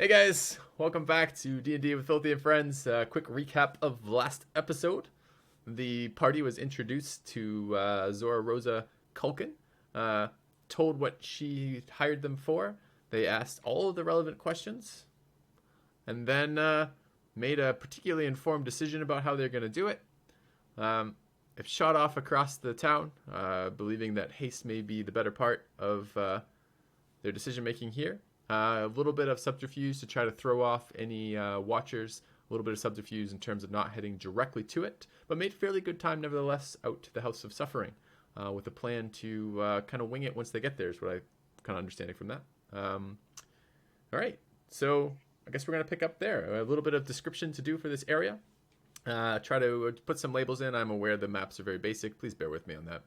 Hey guys, welcome back to D&D with Filthy and Friends. Quick recap of last episode. The party was introduced to Zora Rosa Culkin, told what she hired them for. They asked all of the relevant questions, and then made a particularly informed decision about how they're going to do it. It shot off across the town, believing that haste may be the better part of their decision making here. A little bit of subterfuge to try to throw off any watchers, a little bit of subterfuge in terms of not heading directly to it, but made fairly good time nevertheless out to the House of Suffering with a plan to kind of wing it once they get there is what I kind of understanding from that. All right, so I guess we're going to pick up there. A little bit of description to do for this area. Try to put some labels in. I'm aware the maps are very basic. Please bear with me on that.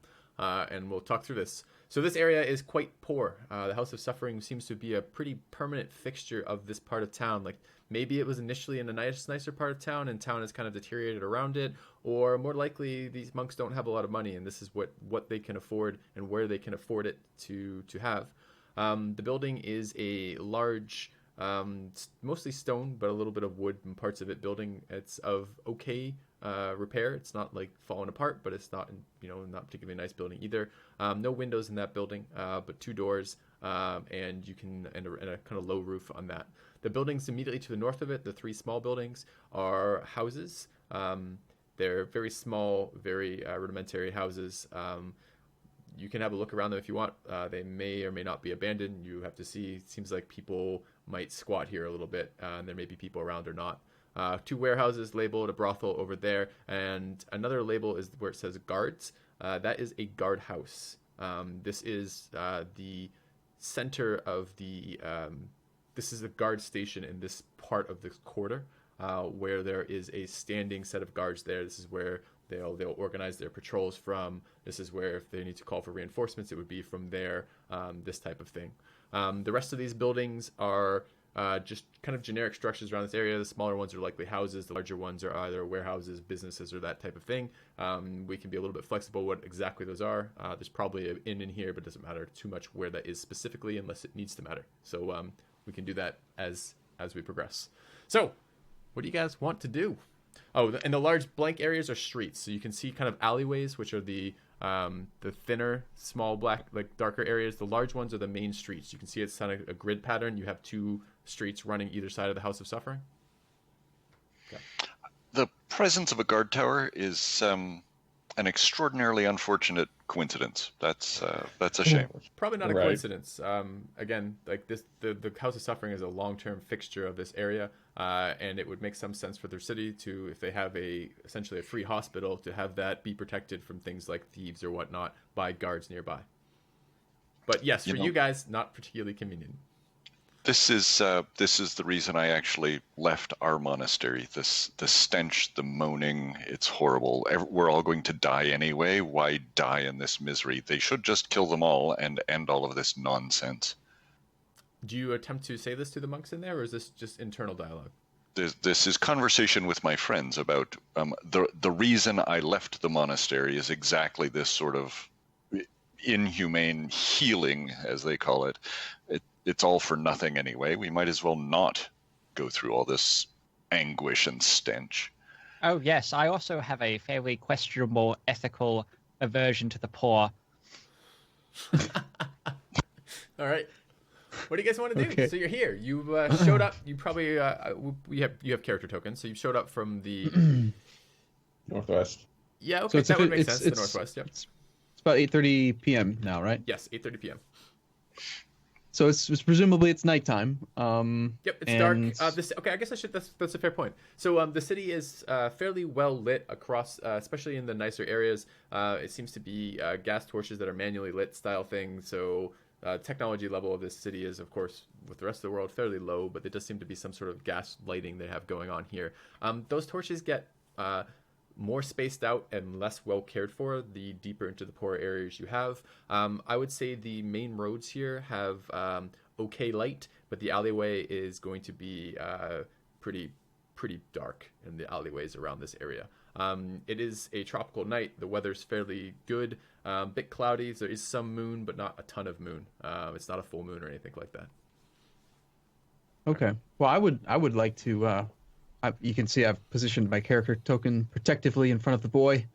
And we'll talk through this. So this area is quite poor. The House of Suffering seems to be a pretty permanent fixture of this part of town. Like maybe it was initially in a nicer part of town and town has kind of deteriorated around it, or more likely these monks don't have a lot of money and this is what they can afford and where they can afford it to have. The building is a large, mostly stone, but a little bit of wood in parts of it building. It's of okay repair. It's not like falling apart, but it's not, not particularly nice building either. No windows in that building, but two doors, and you can and a kind of low roof on that. The buildings immediately to the north of it, the three small buildings, are houses. They're very small, very rudimentary houses. You can have a look around them if you want. They may or may not be abandoned. You have to see. It seems like people might squat here a little bit, and there may be people around or not. Two warehouses labeled, a brothel over there, and another label is where it says guards. That is a guard house. This is the center of the... this is a guard station in this part of this quarter, where there is a standing set of guards there. This is where they'll organize their patrols from. This is where if they need to call for reinforcements, it would be from there, this type of thing. The rest of these buildings are just kind of generic structures around this area. The smaller ones are likely houses. The larger ones are either warehouses, businesses, or that type of thing. We can be a little bit flexible what exactly those are. There's probably an inn in here, but it doesn't matter too much where that is specifically unless it needs to matter. So we can do that as we progress. So what do you guys want to do? Oh, and the large blank areas are streets. So you can see kind of alleyways, which are the thinner, small, black, like darker areas. The large ones are the main streets. You can see it's kind of a grid pattern. You have two streets running either side of the House of Suffering. Okay. The presence of a guard tower is an extraordinarily unfortunate coincidence. That's a shame. Probably not a coincidence. Again, like this, the House of Suffering is a long-term fixture of this area, and it would make some sense for their city to, if they have essentially a free hospital, to have that be protected from things like thieves or whatnot by guards nearby. But yes, for you guys, not particularly convenient. This is the reason I actually left our monastery. The stench, the moaning, it's horrible. We're all going to die anyway. Why die in this misery? They should just kill them all and end all of this nonsense. Do you attempt to say this to the monks in there, or is this just internal dialogue? This is conversation with my friends about the reason I left the monastery is exactly this sort of inhumane healing, as they call it. It's all for nothing anyway. We might as well not go through all this anguish and stench. Oh, yes. I also have a fairly questionable ethical aversion to the poor. All right. What do you guys want to do? Okay. So you're here. You showed up. You probably you have character tokens. So you showed up from the northwest. Yeah. Okay. So that would make sense. The northwest. Yeah. It's about 8:30 p.m. now, right? Yes, 8:30 p.m. So it's presumably it's nighttime. Yep, it's dark. Okay, I guess that's a fair point. So the city is fairly well lit across, especially in the nicer areas. It seems to be gas torches that are manually lit style thing. So technology level of this city is, of course, with the rest of the world, fairly low, but there does seem to be some sort of gas lighting they have going on here. Those torches get more spaced out and less well cared for the deeper into the poorer areas you have. I would say the main roads here have okay light, but the alleyway is going to be pretty dark in the alleyways around this area. It is a tropical night. The weather's fairly good, bit cloudy. There is some moon, but not a ton of moon. It's not a full moon or anything like that. Okay. Well, I would like to. You can see I've positioned my character token protectively in front of the boy.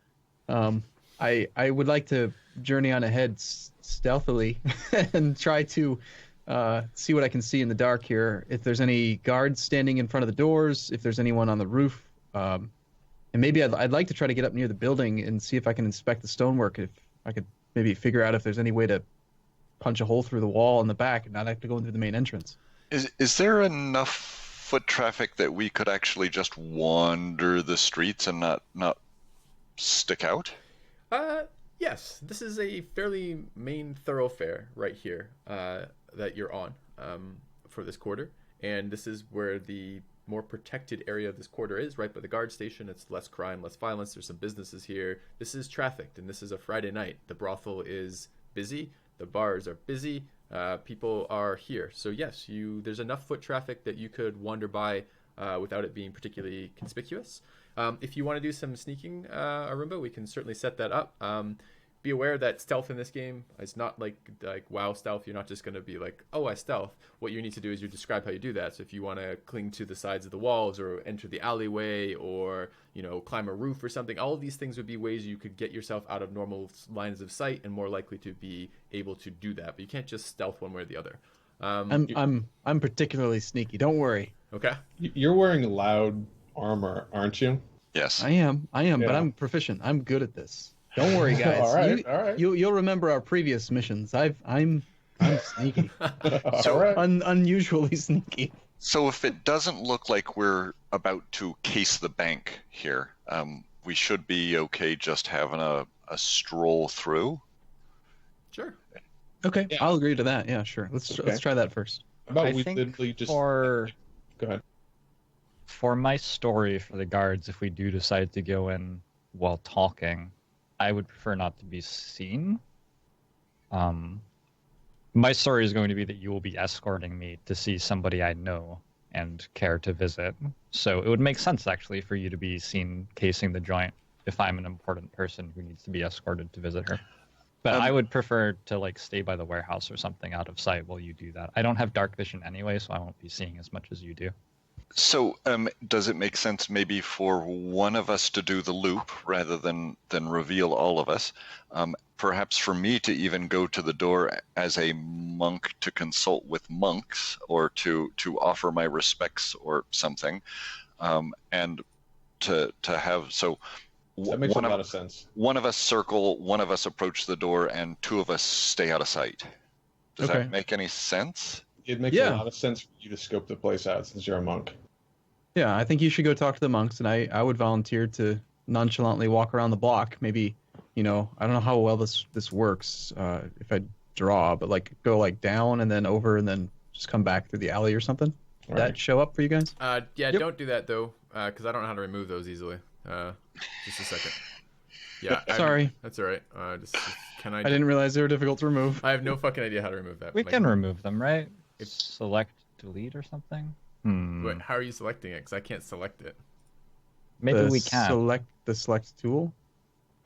I would like to journey on ahead stealthily and try to see what I can see in the dark here. If there's any guards standing in front of the doors, if there's anyone on the roof, and maybe I'd like to try to get up near the building and see if I can inspect the stonework. If I could maybe figure out if there's any way to punch a hole through the wall in the back and not have to go into the main entrance. Is there enough foot traffic that we could actually just wander the streets and not stick out? Yes, this is a fairly main thoroughfare right here that you're on for this quarter, and this is where the more protected area of this quarter is, right by the guard station. It's less crime, less violence. There's some businesses here. This is trafficked, and this is a Friday night. The brothel is busy. The bars are busy. People are here. So yes, there's enough foot traffic that you could wander by without it being particularly conspicuous. If you want to do some sneaking, Arumba, we can certainly set that up. Be aware that stealth in this game is not like WoW stealth. You're not just going to be like, oh, I stealth. What you need to do is you describe how you do that. So if you want to cling to the sides of the walls or enter the alleyway or, climb a roof or something, all of these things would be ways you could get yourself out of normal lines of sight and more likely to be able to do that. But you can't just stealth one way or the other. I'm particularly sneaky. Don't worry. Okay. You're wearing loud armor, aren't you? Yes. I am, Yeah. but I'm proficient. I'm good at this. Don't worry, guys. All right. You'll remember our previous missions. I'm sneaky. All right. Unusually sneaky. So if it doesn't look like we're about to case the bank here, we should be okay just having a stroll through. Sure. Okay, Yeah. I'll agree to that. Yeah, sure. Let's try that first. How about I we think literally just Go ahead. For my story for the guards, if we do decide to go in while talking, I would prefer not to be seen. My story is going to be that you will be escorting me to see somebody I know and care to visit. So it would make sense, actually, for you to be seen casing the joint if I'm an important person who needs to be escorted to visit her. But I would prefer to stay by the warehouse or something out of sight while you do that. I don't have dark vision anyway, so I won't be seeing as much as you do. So does it make sense maybe for one of us to do the loop rather than reveal all of us? Perhaps for me to even go to the door as a monk to consult with monks or to offer my respects or something, and to have so. That makes a lot of sense. One of us circle, one of us approach the door, and two of us stay out of sight. Does Okay. that make any sense? It makes Yeah. a lot of sense for you to scope the place out since you're a monk. Yeah, I think you should go talk to the monks, and I would volunteer to nonchalantly walk around the block. Maybe, I don't know how well this works if I draw, but go down and then over and then just come back through the alley or something. All That right. show up for you guys? Yeah, Yep. don't do that though, because I don't know how to remove those easily. Just a second. Yeah. Sorry. That's all right. Can I? I didn't realize they were difficult to remove. I have no fucking idea how to remove that. We Like, can remove them, right? If- Select, delete, or something? Wait, how are you selecting it? Because I can't select it. Maybe The we can. Select tool.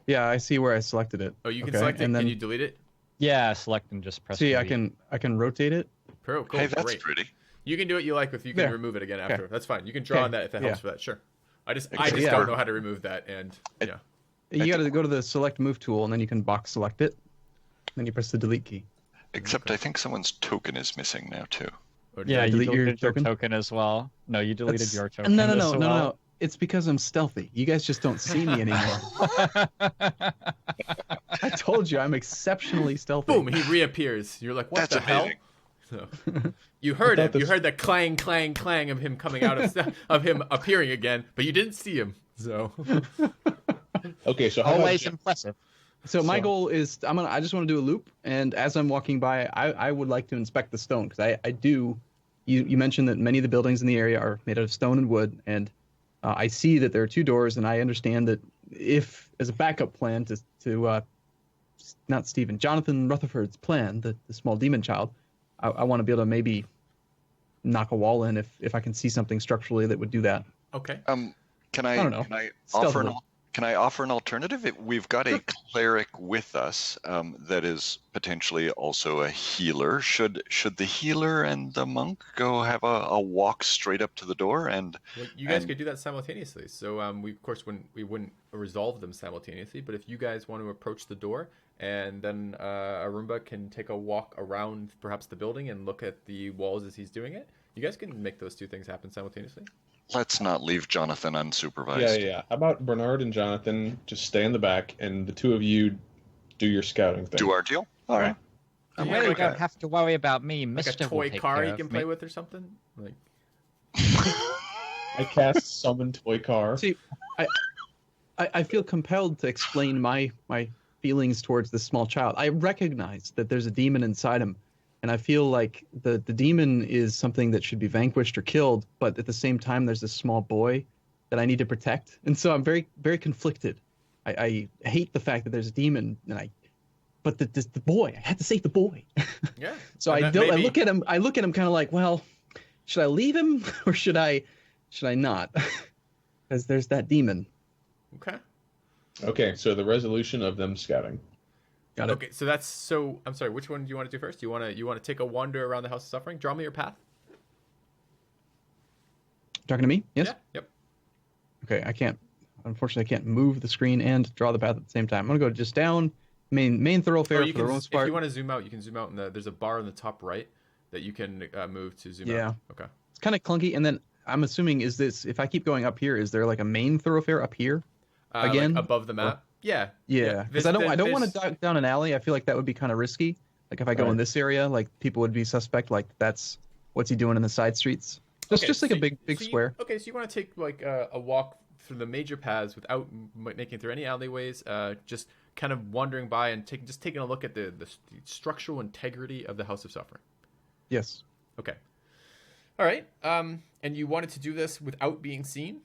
Yeah, I see where I selected it. Oh, you can Okay, select it. and then Can you delete it? Yeah, select and just press see. delete. I can rotate it. Cool. Hey, that's Great. pretty. You can do what you like with. You can There. remove it again Okay. after. That's fine. You can draw Okay. on that if that helps Yeah. for that. Sure. I just Yeah. don't know how to remove that, and yeah. You got to go to the select move tool, and then you can box select it. Then you press the delete key. Except I think someone's token is missing now too. Or did Yeah, I- you delete your deleted your token? token as well. No, you deleted That's- your token No, as well. no. It's because I'm stealthy. You guys just don't see me anymore. I told you I'm exceptionally stealthy. Boom! He reappears. You're like, what That's the hell? amazing. So, you heard I it. thought You this- heard the clang, clang, clang of him coming out of him appearing again, but you didn't see him. So Okay, so how about Always Jeff? impressive. So my So- goal is I just want to do a loop, and as I'm walking by, I would like to inspect the stone because I do. You mentioned that many of the buildings in the area are made out of stone and wood, and I see that there are two doors, and I understand that if as a backup plan to not Jonathan Rutherford's plan, the small demon child, I want to be able to maybe knock a wall in if I can see something structurally that would do that. okay. Can I I don't know. can I Stealthily. offer an Can I offer an alternative? We've got a cleric with us that is potentially also a healer. Should the healer and the monk go have a walk straight up to the door? And Well, you guys could do that simultaneously. So we of course wouldn't resolve them simultaneously, but if you guys want to approach the door, and then Arumba can take a walk around perhaps the building and look at the walls as he's doing it, you guys can make those two things happen simultaneously. let's not leave Jonathan unsupervised. Yeah. How about Bernard and Jonathan just stay in the back, and the two of you do your scouting thing? Do our deal. All right. You Yeah, really like don't a- have to worry about me. Like a Mister toy will take car care you of can me. play with or something. Like I cast summon toy car. See, I feel compelled to explain my feelings towards this small child. I recognize that there's a demon inside him, and I feel like the demon is something that should be vanquished or killed, but at the same time there's this small boy that I need to protect. And so I'm very, very conflicted. I hate the fact that there's a demon, but the boy, I had to save the boy. yeah. So And I that don't. maybe- I look at him kind of like, well, should I leave him or should I not? Because there's that demon. Okay. Okay, so the resolution of them scouting. Got it. Okay, so I'm sorry, which one do you want to do first? You want to take a wander around the House of Suffering? Draw me your path. Talking to me? Yes. Yeah. Yep. Okay. I can't. Unfortunately, I can't move the screen and draw the path at the same time. I'm gonna go just down main thoroughfare Or you for can, the most if part. you want to zoom out, you can zoom out, and there's a bar in the top right that you can move to zoom Yeah. out. Okay. It's kind of clunky. And then I'm assuming if I keep going up here, is there like a main thoroughfare up here? Again? Like above the map. Yeah. Yeah. Because I don't want to dive down an alley. I feel like that would be kind of risky. Like if I go in Right. this area, like people would be suspect. Like that's what's he doing in the side streets? Just Okay, just like so a big so square. Okay, so you want to take like a walk through the major paths without making it through any alleyways. Just kind of wandering by and taking a look at the structural integrity of the House of Suffering. Yes. Okay. All right. And you wanted to do this without being seen?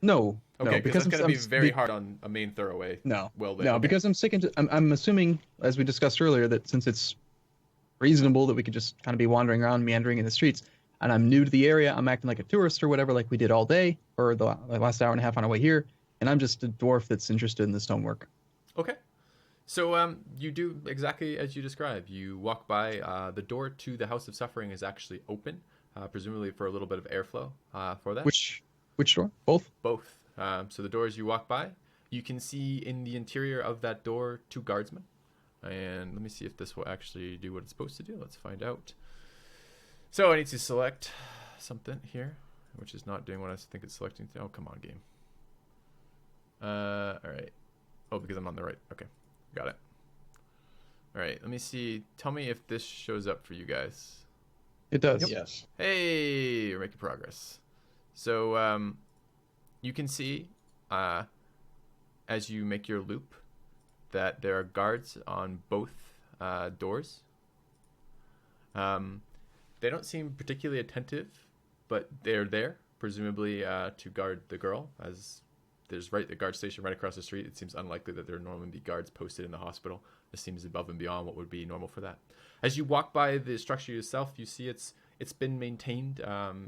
No. Okay, no, because it's going to be very be- hard on a main thoroughway. No. Well, No, because I'm sticking to. I'm assuming, as we discussed earlier, that since it's reasonable that we could just kind of be wandering around, meandering in the streets, and I'm new to the area, I'm acting like a tourist or whatever, like we did all day or the last hour and a half on our way here, and I'm just a dwarf that's interested in the stonework. Okay. So you do exactly as you described. You walk by. The door to the House of Suffering is actually open, presumably for a little bit of airflow for that. Which door? Both? Both. So the doors you walk by, you can see in the interior of that door 2 guardsmen. And let me see if this will actually do what it's supposed to do. Let's find out. So I need to select something here, which is not doing what I think it's selecting. Oh, come on, game. All right. Oh, because I'm on the right. Okay, got it. All right, let me see. Tell me if this shows up for you guys. It does. Yes. Hey, we're making progress. So you can see as you make your loop that there are guards on both doors. They don't seem particularly attentive, but they're there, presumably to guard the girl, as there's the guard station right across the street. It seems unlikely that there would normally be guards posted in the hospital. This seems above and beyond what would be normal for that. As you walk by the structure yourself, you see it's been maintained.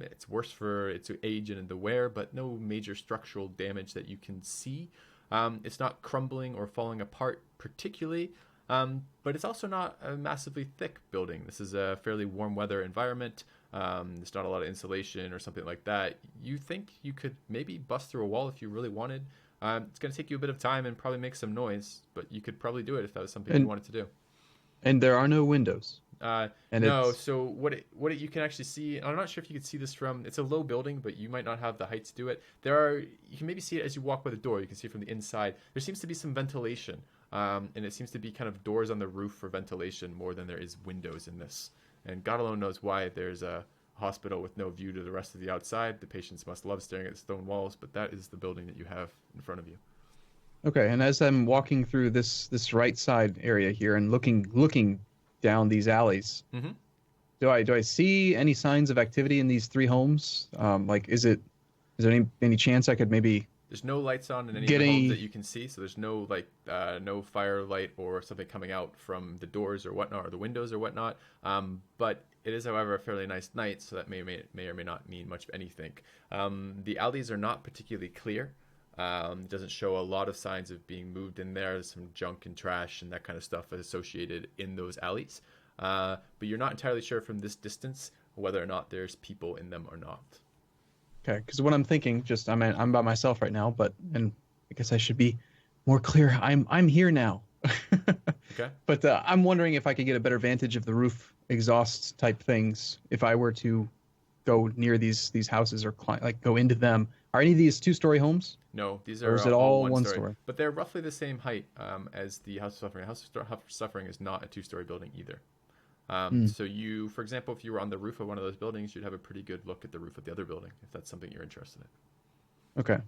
It's worse for its age and the wear, but no major structural damage that you can see. It's not crumbling or falling apart particularly, but it's also not a massively thick building. This is a fairly warm weather environment. There's not a lot of insulation or something like that. You think you could maybe bust through a wall if you really wanted. It's going to take you a bit of time and probably make some noise, but you could probably do it if that was something you wanted to do. And there are no windows. No, so what you can actually see, I'm not sure if you can see this from, it's a low building, but you might not have the height to do it. You can maybe see it as you walk by the door. You can see it from the inside. There seems to be some ventilation, and it seems to be kind of doors on the roof for ventilation more than there is windows in this. And God alone knows why there's a hospital with no view to the rest of the outside. The patients must love staring at the stone walls, but that is the building that you have in front of you. Okay, and as I'm walking through this right side area here and looking down these alleys, Mm-hmm. do I see any signs of activity in these 3 homes? Like, is there any chance I could maybe There's no lights on in any of Get the homes any- that you can see, so there's no no firelight or something coming out from the doors or whatnot, or the windows or whatnot. But it is, however, a fairly nice night, so that may or may not mean much of anything. The alleys are not particularly clear. It doesn't show a lot of signs of being moved in there. There's some junk and trash and that kind of stuff associated in those alleys. But you're not entirely sure from this distance whether or not there's people in them or not. Okay, because what I'm thinking, I'm by myself right now, and I guess I should be more clear. I'm here now. Okay. But I'm wondering if I could get a better vantage of the roof exhaust type things if I were to go near these houses or go into them. Are any of these 2-story homes? No, these Or are is it all all one story? story. But they're roughly the same height as the House of Suffering. House of Suffering is not a 2-story building either. So you, for example, if you were on the roof of one of those buildings, you'd have a pretty good look at the roof of the other building, if that's something you're interested in. Okay.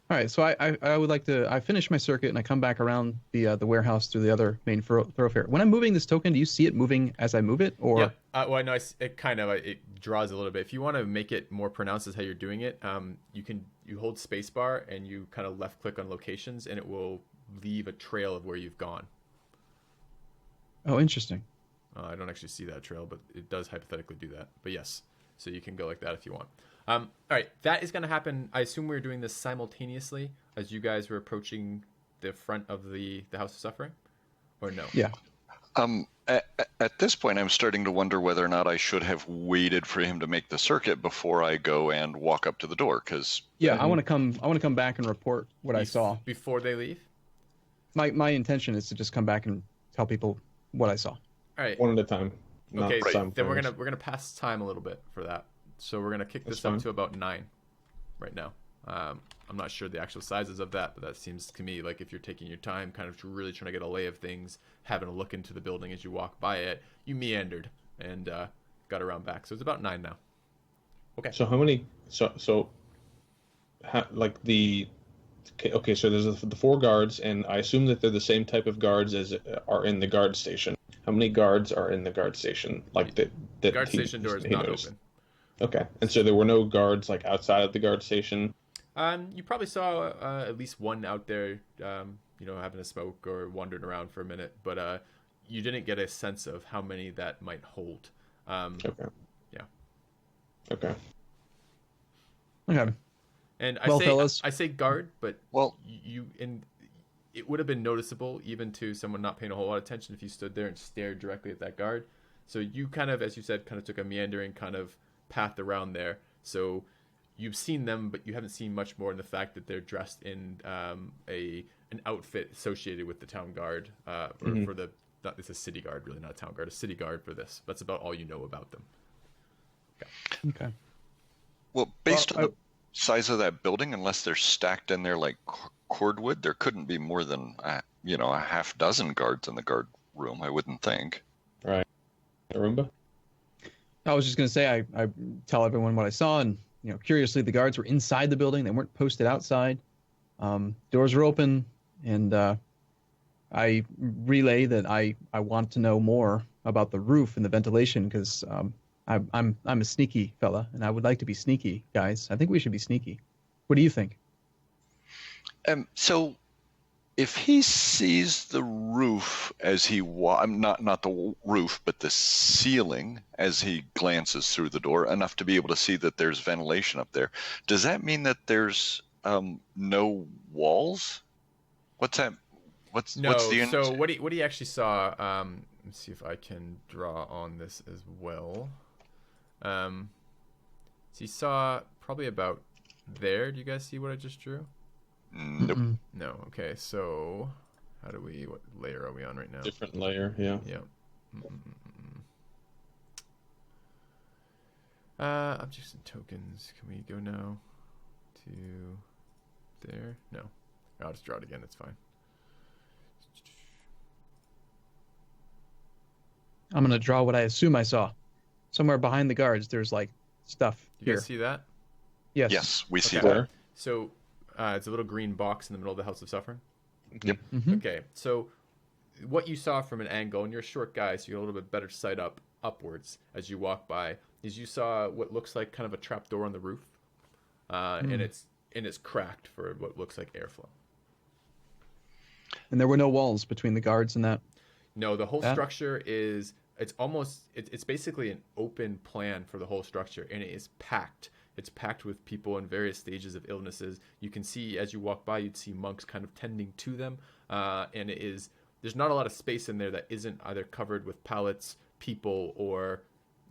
All right, so I would like to. I finish my circuit and I come back around the warehouse through the other main thoroughfare. When I'm moving this token, do you see it moving as I move it, or? Yeah. Well, no, it kind of it draws a little bit. If you want to make it more pronounced as how you're doing it, you hold spacebar and you kind of left click on locations, and it will leave a trail of where you've gone. Oh, interesting. I don't actually see that trail, but it does hypothetically do that. But yes, so you can go like that if you want. All right, that is going to happen. I assume we were doing this simultaneously as you guys were approaching the front of the House of Suffering, or no? Yeah. At this point, I'm starting to wonder whether or not I should have waited for him to make the circuit before I go and walk up to the door. Because I want to come back and report what I saw before they leave. My intention is to just come back and tell people what I saw. All right. One at a time. Okay. Not Then we're gonna pass time a little bit for that. So we're gonna kick this up to about 9 right now. I'm not sure the actual sizes of that, but that seems to me like if you're taking your time, kind of really trying to get a lay of things, having a look into the building as you walk by it, you meandered and got around back. So it's about 9 now. Okay. So how many? Okay, so there's the 4 guards, and I assume that they're the same type of guards as are in the guard station. How many guards are in the guard station? The guard station door is not open. Okay, and so there were no guards outside of the guard station. You probably saw at least one out there, having a smoke or wandering around for a minute, but you didn't get a sense of how many that might hold. Okay. Yeah. Okay. Okay. And fellas. I say guard, but Well, it would have been noticeable even to someone not paying a whole lot of attention if you stood there and stared directly at that guard. So you kind of, as you said, kind of took a meandering kind of path around there. So you've seen them, but you haven't seen much more in the fact that they're dressed in an outfit associated with the town guard, it's a city guard, really, not a town guard, a city guard for this. That's about all you know about them. Okay. well, based on the size of that building, unless they're stacked in there like cordwood, there couldn't be more than a half dozen guards in the guard room. I wouldn't think. Right. Arumba? I was just going to say, I tell everyone what I saw, and curiously, the guards were inside the building. They weren't posted outside. Doors were open, and I relay that I want to know more about the roof and the ventilation because I'm a sneaky fella, and I would like to be sneaky, guys. I think we should be sneaky. What do you think? So if he sees the roof as he not the roof, but the ceiling as he glances through the door, enough to be able to see that there's ventilation up there, does that mean that there's no walls? What's that? What's the so what he actually saw? Let's see if I can draw on this as well. So he saw probably about there. Do you guys see what I just drew? Nope. No. Okay. So what layer are we on right now? Different layer, yeah. Yeah. Objects and tokens. Can we go now to there? No. I'll just draw it again. It's fine. I'm going to draw what I assume I saw. Somewhere behind the guards, there's stuff You here. guys see that? Yes. Yes, we see Okay. that. So it's a little green box in the middle of the House of Suffering. Yep. Mhm. Okay, so what you saw from an angle, and you're a short guy, so you get a little bit better sight upwards as you walk by, is you saw what looks like kind of a trap door on the roof, and it's cracked for what looks like airflow. And there were no walls between the guards and that. No, the whole Yeah. structure it's basically an open plan for the whole structure, and it is packed. It's packed with people in various stages of illnesses. You can see, as you walk by, you'd see monks kind of tending to them. And there's not a lot of space in there that isn't either covered with pallets, people, or,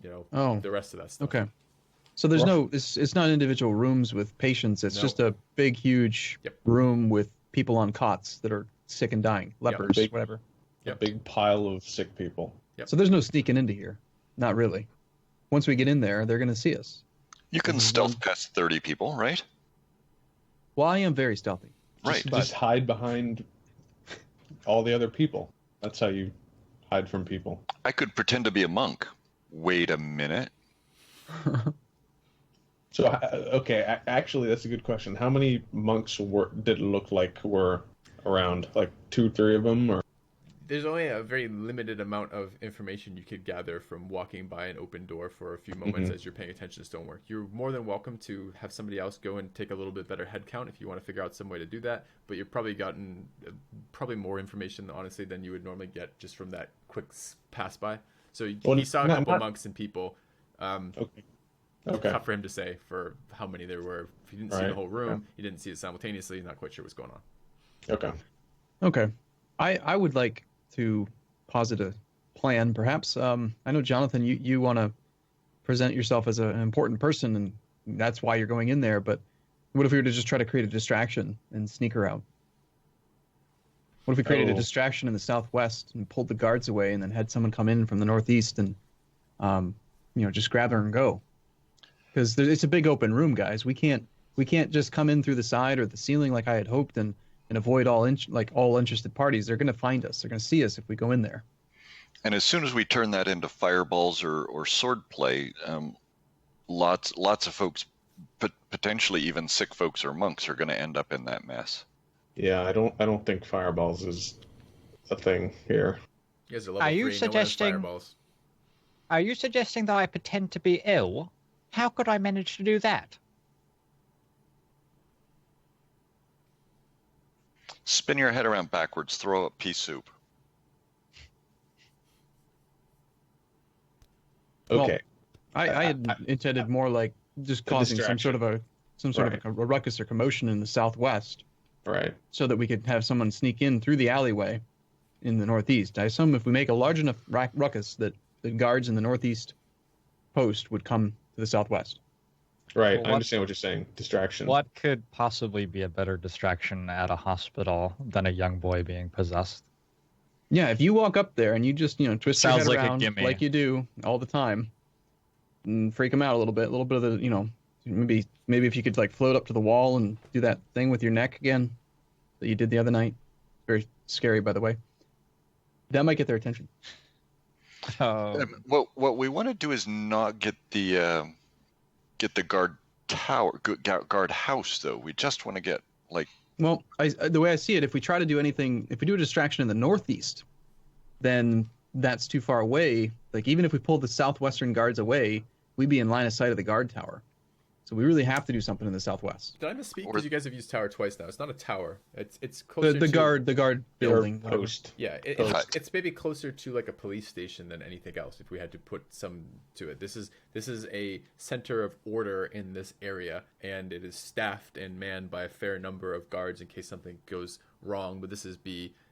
the rest of that stuff. Okay. So there's it's not individual rooms with patients. It's just a big, huge room with people on cots that are sick and dying, lepers, whatever. A big pile of sick people. So there's no sneaking into here. Not really. Once we get in there, they're going to see us. You can stealth past 30 people, right? Well, I am very stealthy. Right. Just hide behind all the other people. That's how you hide from people. I could pretend to be a monk. Wait a minute. So, okay, actually, that's a good question. How many monks did it look like were around? Like 2, 3 of them? Or There's only a very limited amount of information you could gather from walking by an open door for a few moments as you're paying attention to stonework. You're more than welcome to have somebody else go and take a little bit better head count if you want to figure out some way to do that, but you've probably gotten more information, honestly, than you would normally get just from that quick pass by. So he saw a couple monks and people. Okay. Tough for him to say for how many there were. If he didn't see the whole room, he didn't see it simultaneously, he's not quite sure what's going on. Okay. I would like to posit a plan, perhaps. I know, Jonathan, you want to present yourself as an important person, and that's why you're going in there, but what if we were to just try to create a distraction and sneak her out? What if we created a distraction in the southwest and pulled the guards away and then had someone come in from the northeast and, just grab her and go? Because it's a big open room, guys. We can't just come in through the side or the ceiling like I had hoped and avoid all interested parties. They're going to find us. They're going to see us if we go in there. And as soon as we turn that into fireballs or sword play, lots of folks, potentially even sick folks or monks, are going to end up in that mess. Yeah, I don't think fireballs is a thing here. You guys are level 3, no one has fireballs. Are you suggesting that I pretend to be ill? How could I manage to do that? Spin your head around backwards, throw up pea soup. Okay. Well, I had intended more like just causing some sort of a ruckus or commotion in the southwest. Right. So that we could have someone sneak in through the alleyway in the northeast. I assume if we make a large enough ruckus that the guards in the northeast post would come to the southwest. Right, I understand what you're saying. Distraction. What could possibly be a better distraction at a hospital than a young boy being possessed? Yeah, if you walk up there and you just, twist your head like around like you do all the time and freak them out a little bit of the, maybe if you could float up to the wall and do that thing with your neck again that you did the other night. Very scary, by the way. That might get their attention. What we want to do is not get the guard tower, guard house, though. We just want to get Well, the way I see it, if we try to do anything, if we do a distraction in the northeast, then that's too far away. Even if we pulled the southwestern guards away, we'd be in line of sight of the guard tower. So we really have to do something in the southwest. Did I misspeak? Because you guys have used tower twice now. It's not a tower. It's closer the guard building post. Yeah, it's maybe closer to a police station than anything else. If we had to put some to it, this is a center of order in this area, and it is staffed and manned by a fair number of guards in case something goes wrong. But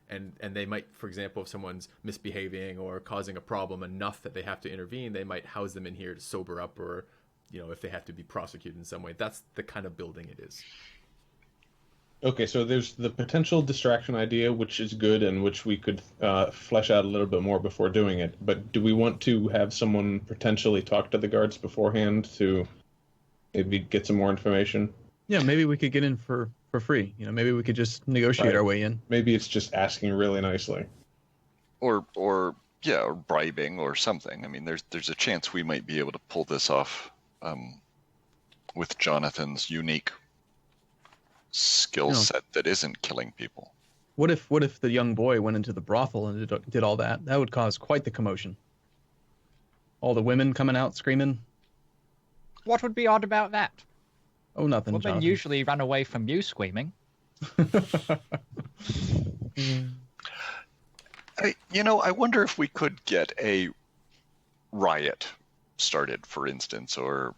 and they might, for example, if someone's misbehaving or causing a problem enough that they have to intervene, they might house them in here to sober up or. If they have to be prosecuted in some way. That's the kind of building it is. Okay, so there's the potential distraction idea, which is good and which we could flesh out a little bit more before doing it. But do we want to have someone potentially talk to the guards beforehand to maybe get some more information? Yeah, maybe we could get in for free. Maybe we could just negotiate our way in. Maybe it's just asking really nicely. Or bribing or something. I mean, there's a chance we might be able to pull this off. With Jonathan's unique skill set that isn't killing people. What if the young boy went into the brothel and did all that? That would cause quite the commotion. All the women coming out screaming. What would be odd about that? Oh, nothing. Women Jonathan. usually run away from you screaming. I wonder if we could get a riot started, for instance, or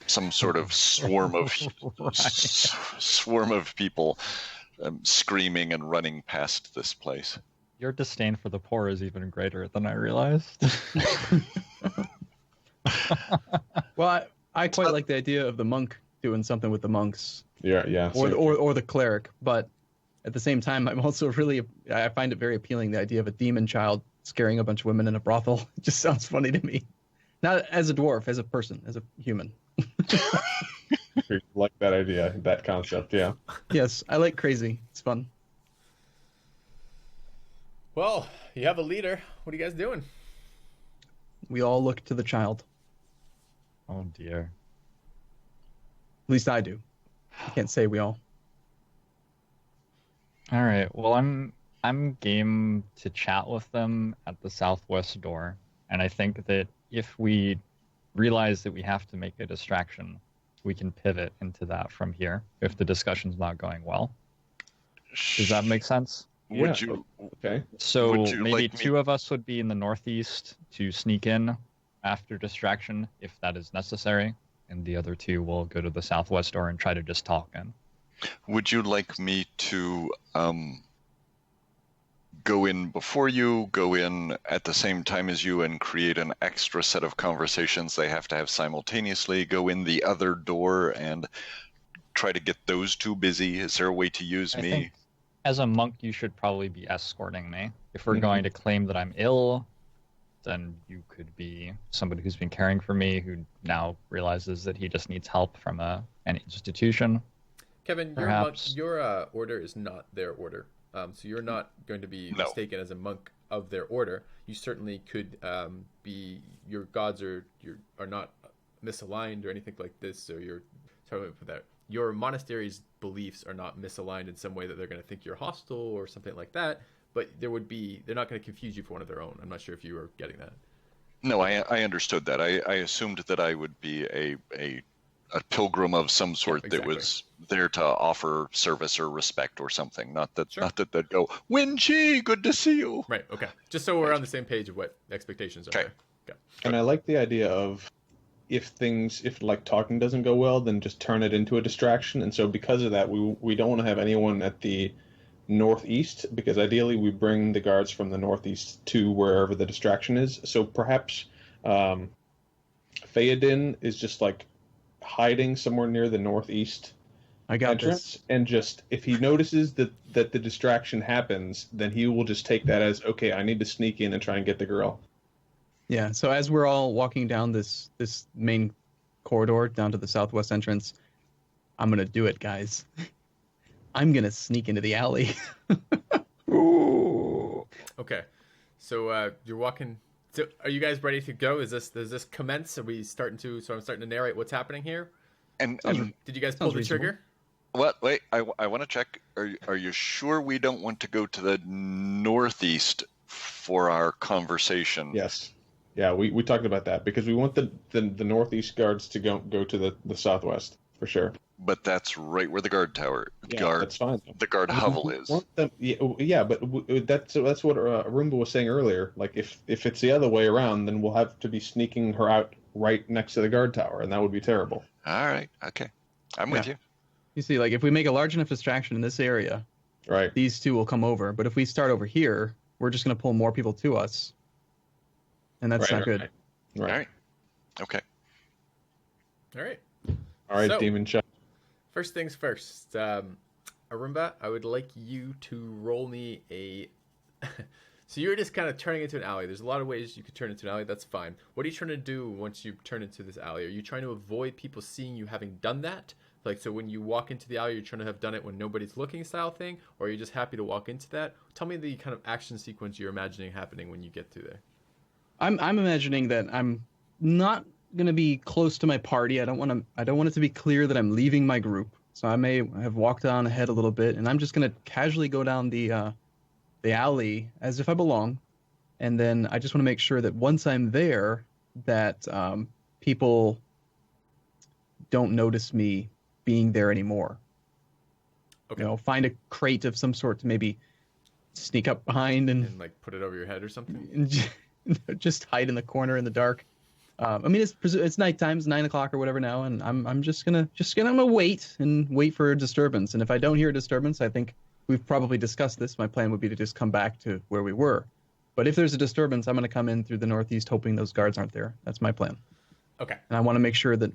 some sort of swarm of swarm of people screaming and running past this place. Your disdain for the poor is even greater than I realized. Well, I quite like the idea of the monk doing something with the monks. Yeah. Or the cleric, but at the same time, I'm also I find it very appealing, the idea of a demon child scaring a bunch of women in a brothel. It just sounds funny to me. Not as a dwarf, as a person, as a human. Like that idea, that concept, yeah. Yes, I like crazy. It's fun. Well, you have a leader. What are you guys doing? We all look to the child. Oh dear. At least I do. I can't say we all. All right. Well, I'm game to chat with them at the southwest door, and I think that if we realize that we have to make a distraction, we can pivot into that from here if the discussion's not going well. Does that make sense? Would Yeah. you? Okay. So Would you maybe like me- two of us would be in the northeast to sneak in after distraction if that is necessary, and the other two will go to the southwest door and try to just talk in. Would you like me to go in before you, go in at the same time as you, and create an extra set of conversations they have to have simultaneously? Go in the other door and try to get those two busy? Is there a way to use I me? think as a monk, you should probably be escorting me. If we're Mhm. going to claim that I'm ill, then you could be somebody who's been caring for me who now realizes that he just needs help from an institution. Kevin, Perhaps. your order is not their order. So you're not going to be No. mistaken as a monk of their order. You certainly could be. Your gods are not misaligned or anything like this. Or sorry for that. Your monastery's beliefs are not misaligned in some way that they're going to think you're hostile or something like that. But they're not going to confuse you for one of their own. I'm not sure if you were getting that. No, I understood that. I assumed that I would be a pilgrim of some sort Yeah, that exactly. was there to offer service or respect or something. Not that Sure. not that they'd go, Wen-Chi, good to see you. Right. Okay. Just so we're on the same page of what expectations are. Okay. There. Okay. And I like the idea of if like talking doesn't go well, then just turn it into a distraction. And so because of that, we don't want to have anyone at the northeast, because ideally we bring the guards from the northeast to wherever the distraction is. So perhaps Theoden is just like hiding somewhere near the northeast I got entrance, this. and just if he notices that the distraction happens, then he will just take that as, okay, I need to sneak in and try and get the girl. Yeah, so as we're all walking down this main corridor down to the southwest entrance, I'm going to do it, guys. I'm going to sneak into the alley. Ooh. Okay. So you're walking. So are you guys ready to go? Does this commence? Are we starting to? So I'm starting to narrate what's happening here. And Did you guys pull Sounds the reasonable. trigger? what? Wait, I want to check. Are you sure we don't want to go to the northeast for our conversation? Yes. Yeah, we talked about that because we want the northeast guards to go to the southwest for sure. But that's right where the guard tower, That's fine. the guard hovel is. Want them, yeah, but that's what Arumba was saying earlier. Like if it's the other way around, then we'll have to be sneaking her out right next to the guard tower, and that would be terrible. All right, okay, I'm with Yeah. you. You see, like if we make a large enough distraction in this area, Right. these two will come over. But if we start over here, we're just going to pull more people to us. And that's Right, not good. right. All right, okay. All right. All right, So- Demon Child. First things first. Arumba, I would like you to roll me a. So you're just kind of turning into an alley. There's a lot of ways you could turn into an alley. That's fine. What are you trying to do once you turn into this alley? Are you trying to avoid people seeing you having done that? Like, so when you walk into the alley, you're trying to have done it when nobody's looking style thing? Or are you just happy to walk into that? Tell me the kind of action sequence you're imagining happening when you get to there. I'm imagining that I'm not going to be close to my party. I don't want it to be clear that I'm leaving my group. So I may have walked on ahead a little bit, and I'm just going to casually go down the alley as if I belong. And then I just want to make sure that once I'm there, that people don't notice me being there anymore. Okay. You know, find a crate of some sort to maybe sneak up behind and And, like, put it over your head or something? and just hide in the corner in the dark. I mean, it's nighttime, it's 9 o'clock or whatever now, and I'm just gonna wait for a disturbance. And if I don't hear a disturbance, I think we've probably discussed this. My plan would be to just come back to where we were. But if there's a disturbance, I'm gonna come in through the northeast, hoping those guards aren't there. That's my plan. Okay. And I want to make sure that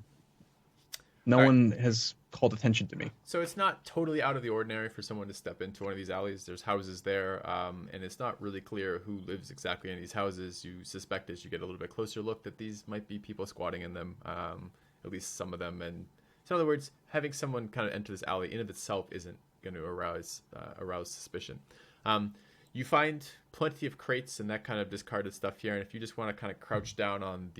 no All right. one has called attention to me. So it's not totally out of the ordinary for someone to step into one of these alleys. There's houses there, and it's not really clear who lives exactly in these houses. You suspect as you get a little bit closer look that these might be people squatting in them, at least some of them. And so in other words, having someone kind of enter this alley in of itself isn't going to arouse suspicion. You find plenty of crates and that kind of discarded stuff here, and if you just want to kind of crouch down on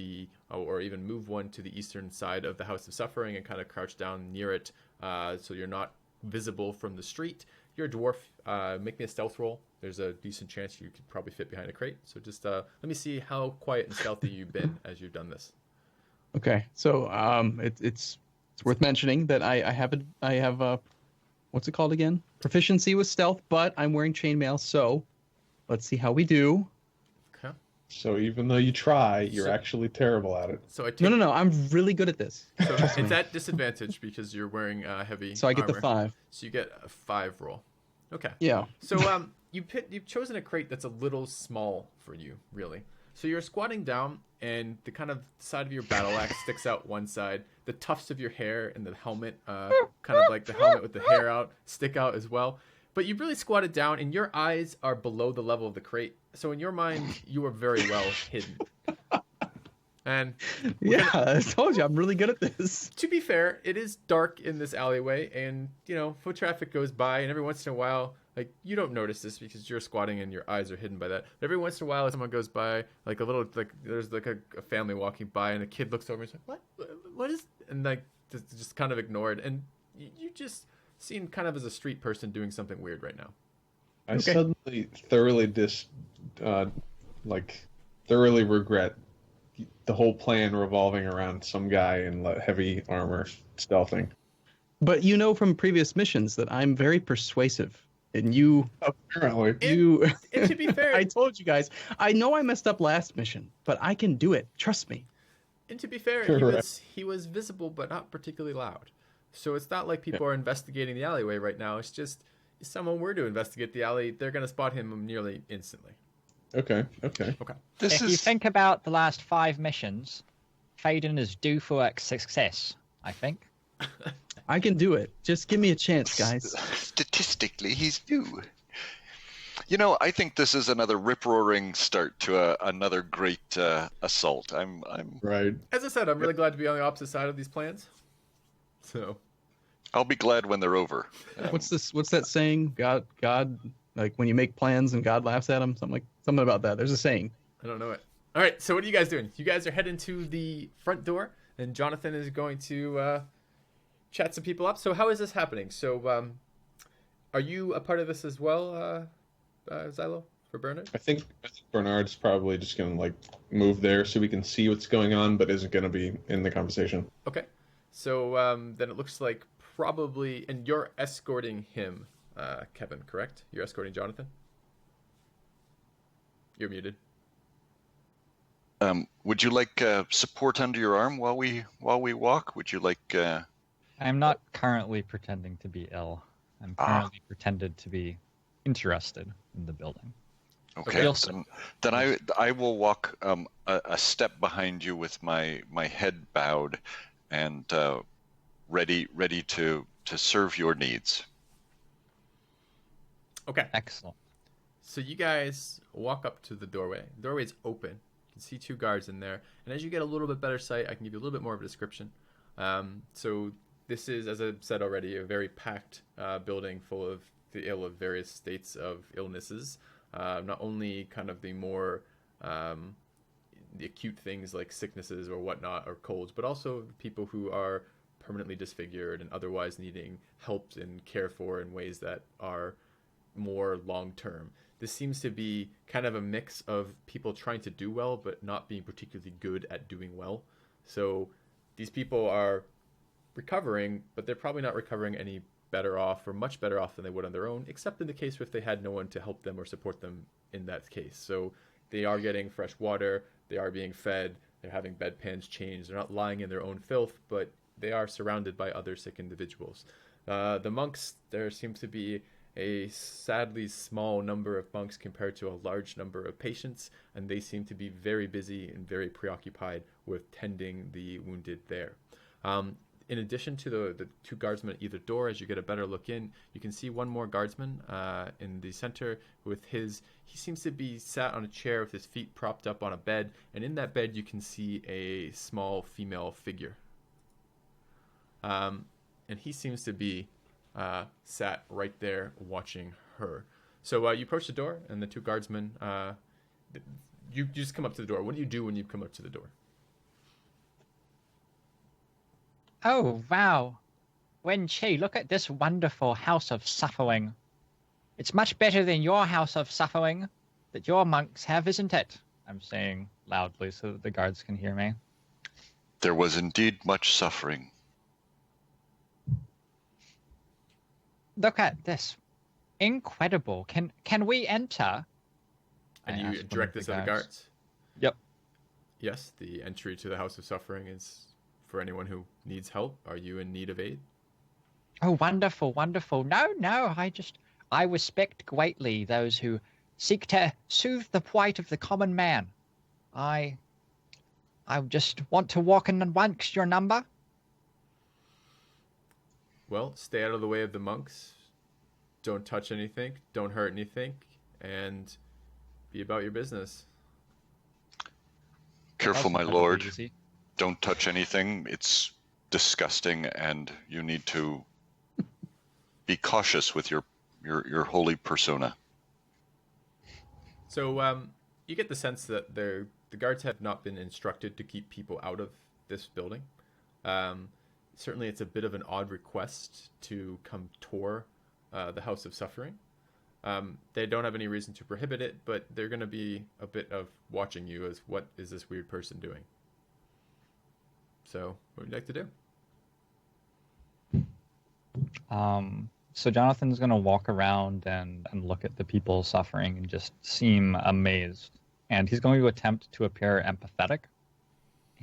or even move one to the eastern side of the House of Suffering and kind of crouch down near it, so you're not visible from the street. You're a dwarf. Make me a stealth roll. There's a decent chance you could probably fit behind a crate. So just let me see how quiet and stealthy you've been as you've done this. Okay, so it's worth mentioning that I have what's it called again? Proficiency with stealth, but I'm wearing chainmail, so let's see how we do. Okay. So even though you try, you're actually terrible at it. So I take, No, I'm really good at this. So it's at disadvantage because you're wearing heavy. So I get armor. the 5. So you get a 5 roll. Okay. Yeah. So you've chosen a crate that's a little small for you, really. So you're squatting down, and the kind of side of your battle axe sticks out one side. The tufts of your hair and the helmet, kind of like the helmet with the hair out, stick out as well. But you really squatted down, and your eyes are below the level of the crate. So in your mind, you are very well hidden. And Yeah, I told you I'm really good at this. to be fair, it is dark in this alleyway, and foot traffic goes by, and every once in a while, like, you don't notice this because you're squatting and your eyes are hidden by that. But every once in a while, someone goes by, like there's like a family walking by, and a kid looks over and says, "What is?" And like just kind of ignored, and you just seem kind of as a street person doing something weird right now. I suddenly thoroughly thoroughly regret the whole plan revolving around some guy in heavy armor stealthing. But from previous missions that I'm very persuasive. And Apparently. And to be fair, I told you guys, I know I messed up last mission, but I can do it. Trust me. And to be fair, he was visible but not particularly loud. So it's not like people are investigating the alleyway right now. It's just if someone were to investigate the alley, they're going to spot him nearly instantly. Okay. If you think about the last 5 missions, Faden is due for success, I think. I can do it. Just give me a chance, guys. Statistically, he's due. I think this is another rip-roaring start to another great assault. I'm Right. As I said, I'm really glad to be on the opposite side of these plans. So I'll be glad when they're over. What's that saying? God, like when you make plans and God laughs at them. Something about that. There's a saying. I don't know it. All right. So what are you guys doing? You guys are heading to the front door, and Jonathan is going to chat some people up. So how is this happening? So are you a part of this as well, Xilo, for Bernard? I think Bernard's probably just going to move there so we can see what's going on, but isn't going to be in the conversation. Okay. So then it looks like probably, and you're escorting him, Kevin, correct? You're escorting Jonathan? You're muted. Would you like support under your arm while we walk? Would you like? I'm not currently pretending to be ill. I'm currently pretended to be interested in the building. Okay. Then I will walk a step behind you with my head bowed, and ready to serve your needs. Okay. Excellent. So you guys walk up to the doorway. The doorway is open. You can see 2 guards in there. And as you get a little bit better sight, I can give you a little bit more of a description. So this is, as I said already, a very packed building full of the ill of various states of illnesses. Not only kind of the more the acute things like sicknesses or whatnot or colds, but also people who are permanently disfigured and otherwise needing help and care for in ways that are more long-term. This seems to be kind of a mix of people trying to do well but not being particularly good at doing well. So these people are recovering, but they're probably not recovering any better off or much better off than they would on their own, except in the case if they had no one to help them or support them in that case. So they are getting fresh water, they are being fed, They're having bedpans changed. They're not lying in their own filth, but they are surrounded by other sick individuals. The monks, there seems to be a sadly small number of monks compared to a large number of patients, and they seem to be very busy and very preoccupied with tending the wounded there. In addition to the two guardsmen at either door, as you get a better look in, you can see one more guardsman in the center with he seems to be sat on a chair with his feet propped up on a bed, and in that bed you can see a small female figure. And he seems to be sat right there watching her. So you approach the door, and the two guardsmen, you just come up to the door. What do you do when you come up to the door? Oh, wow. Wen-Chi, look at this wonderful house of suffering. It's much better than your house of suffering that your monks have, isn't it? I'm saying loudly so that the guards can hear me. There was indeed much suffering. Look at this. Incredible. Can we enter? And you direct this at the guards? Yep. Yes, the entry to the House of Suffering is for anyone who needs help. Are you in need of aid? Oh, wonderful, wonderful. No, I respect greatly those who seek to soothe the plight of the common man. I just want to walk in amongst your number. Well, stay out of the way of the monks. Don't touch anything. Don't hurt anything. And be about your business. Careful, my lord. Don't touch anything. It's disgusting, and you need to be cautious with your holy persona. So you get the sense that the guards have not been instructed to keep people out of this building. Certainly it's a bit of an odd request to come tour the House of Suffering. They don't have any reason to prohibit it, but they're going to be a bit of watching you as what is this weird person doing. So what would you like to do? So Jonathan's going to walk around and look at the people suffering and just seem amazed. And he's going to attempt to appear empathetic.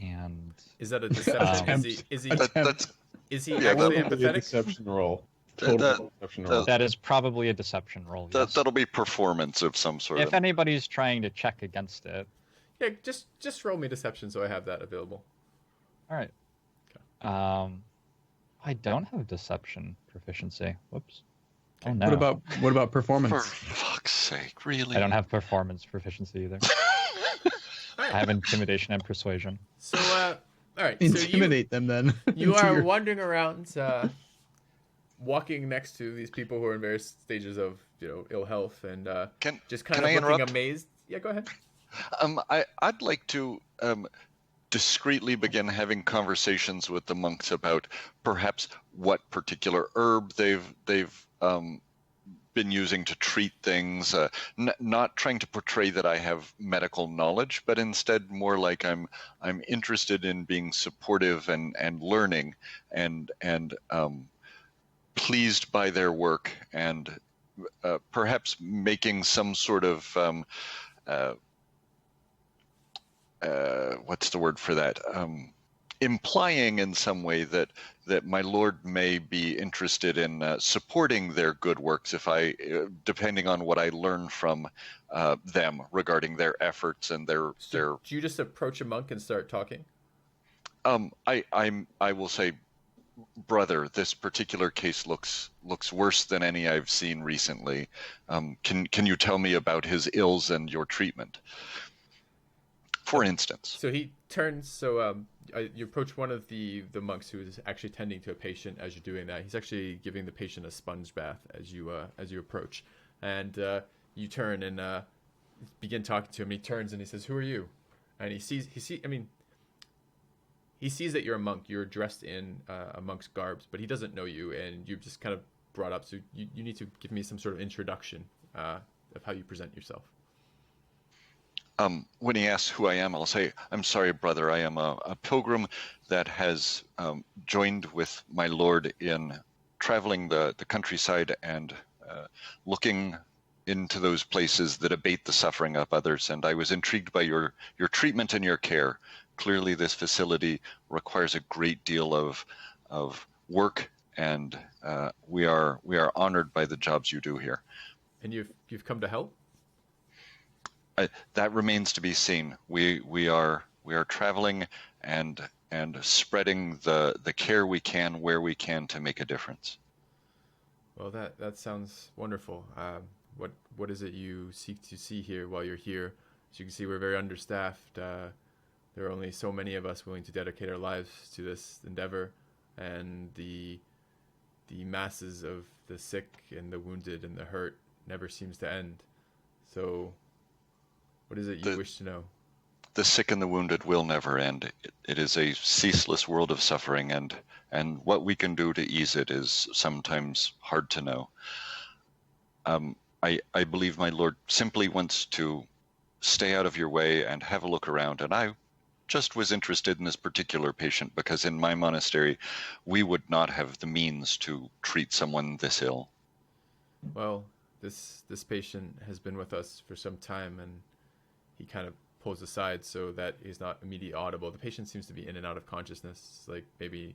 And is that a deception? Is he Yeah, actually that'll be a empathetic? Deception roll. Deception roll. that is probably a deception roll. Yes. That'll be performance of some sort. If anybody's trying to check against it. Yeah, just roll me deception so I have that available. All right. Okay. I don't have deception proficiency. Whoops. Oh no. What about performance? For fuck's sake, really? I don't have performance proficiency either. I have intimidation and persuasion. So all right. Intimidate them then. You are wandering around, walking next to these people who are in various stages of ill health and just kind of looking amazed. Yeah, go ahead. I'd like to discreetly begin having conversations with the monks about perhaps what particular herb they've been using to treat things, not trying to portray that I have medical knowledge, but instead more like I'm interested in being supportive and learning and pleased by their work and perhaps making some sort of what's the word for that? Implying in some way that my lord may be interested in supporting their good works depending on what I learn from them regarding their efforts and their. Do you just approach a monk and start talking? I will say, brother, this particular case looks worse than any I've seen recently. Can you tell me about his ills and your treatment? For instance. So he turns. You approach one of the monks who is actually tending to a patient. As you're doing that, he's actually giving the patient a sponge bath as you approach, and you turn and begin talking to him. He turns and he says, "Who are you?" And he sees that you're a monk. You're dressed in a monk's garbs, but he doesn't know you, and you've just kind of brought up. So you need to give me some sort of introduction of how you present yourself. When he asks who I am, I'll say, I'm sorry, brother, I am a pilgrim that has joined with my lord in traveling the countryside and looking into those places that abate the suffering of others. And I was intrigued by your treatment and your care. clearly this facility requires a great deal of work, and we are honored by the jobs you do here. And you've come to help? That remains to be seen. We are traveling and spreading the care we can where we can to make a difference. Well, that sounds wonderful. What is it you seek to see here while you're here? As you can see, we're very understaffed. There are only so many of us willing to dedicate our lives to this endeavor, and the masses of the sick and the wounded and the hurt never seems to end. So, what is it you wish to know? The sick and the wounded will never end. It is a ceaseless world of suffering, and what we can do to ease it is sometimes hard to know. I believe my lord simply wants to stay out of your way and have a look around, and I just was interested in this particular patient because in my monastery we would not have the means to treat someone this ill. Well, this patient has been with us for some time, and he kind of pulls aside so that he's not immediately audible. The patient seems to be in and out of consciousness, like maybe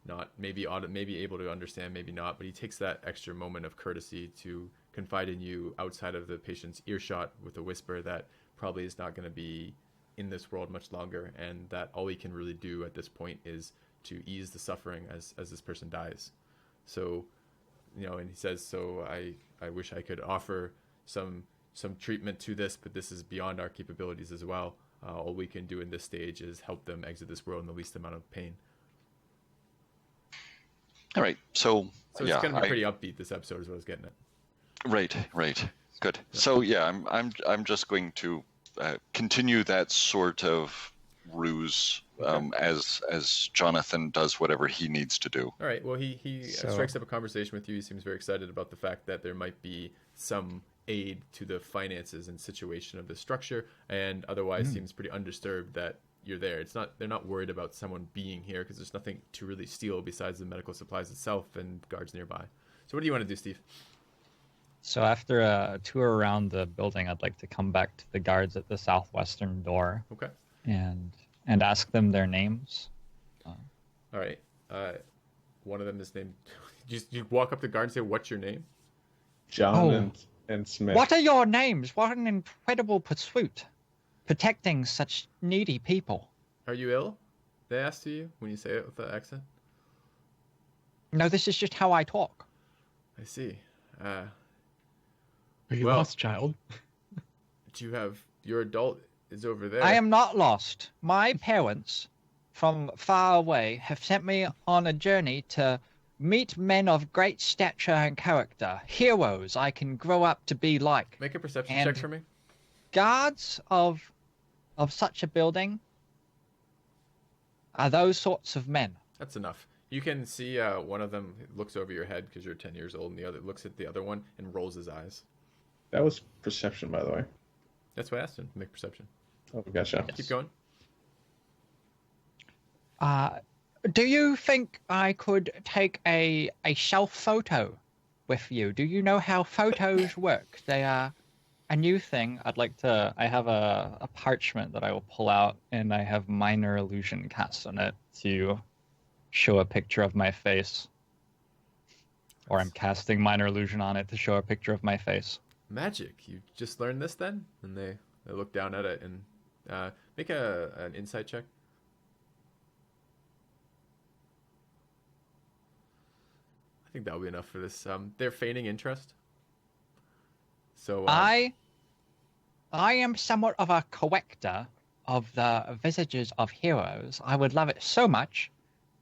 able to understand, maybe not, but he takes that extra moment of courtesy to confide in you outside of the patient's earshot with a whisper that probably is not going to be in this world much longer, and that all he can really do at this point is to ease the suffering as this person dies. So, and he says, so I wish I could offer some treatment to this, but this is beyond our capabilities as well. All we can do in this stage is help them exit this world in the least amount of pain. All right, so it's going to be pretty upbeat. This episode is what I was getting at. Right, good. So yeah, I'm just going to continue that sort of ruse as Jonathan does whatever he needs to do. All right. Well, he strikes up a conversation with you. He seems very excited about the fact that there might be some aid to the finances and situation of the structure, and otherwise seems pretty undisturbed that you're there. They're not worried about someone being here because there's nothing to really steal besides the medical supplies itself and guards nearby. So what do you want to do, Steve? So after a tour around the building, I'd like to come back to the guards at the southwestern door. Okay. And ask them their names. All right. One of them is named. You walk up to the guard and say, "What's your name?" John and Smith. What are your names? What an incredible pursuit, protecting such needy people. Are you ill? They ask to you when you say it with the accent. No, this is just how I talk. I see. Are you lost, child? Do you have your adult is over there? I am not lost. My parents, from far away, have sent me on a journey to meet men of great stature and character, heroes I can grow up to be like. Make a perception And check for me. Guards of such a building are those sorts of men. That's enough. You can see one of them looks over your head because you're 10 years old, and the other looks at the other one and rolls his eyes. That was perception, by the way. That's why I asked him to make perception. Oh, gotcha. Keep going. Do you think I could take a self photo with you? Do you know how photos work? They are a new thing. I have a parchment that I will pull out, and I have minor illusion cast on it to show a picture of my face. Or I'm casting minor illusion on it to show a picture of my face. Magic. You just learned this then? And they look down at it and make an insight check. I think that'll be enough for this. They're feigning interest. So I am somewhat of a collector of the visages of heroes. I would love it so much.